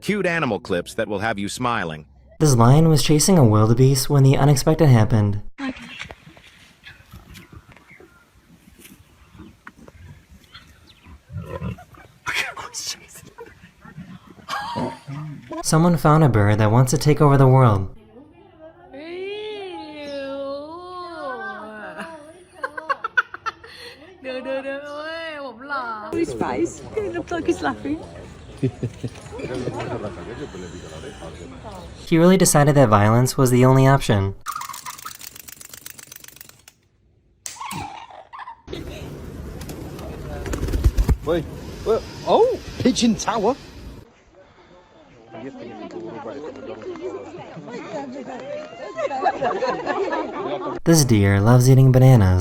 Cute animal clips that will have you smiling. This lion was chasing a wildebeest when the unexpected happened. Someone found a bird that wants to take over the world. His face, it looks like he's laughing. He really decided that violence was the only option. Wait, oh, Pigeon Tower. This deer loves eating bananas.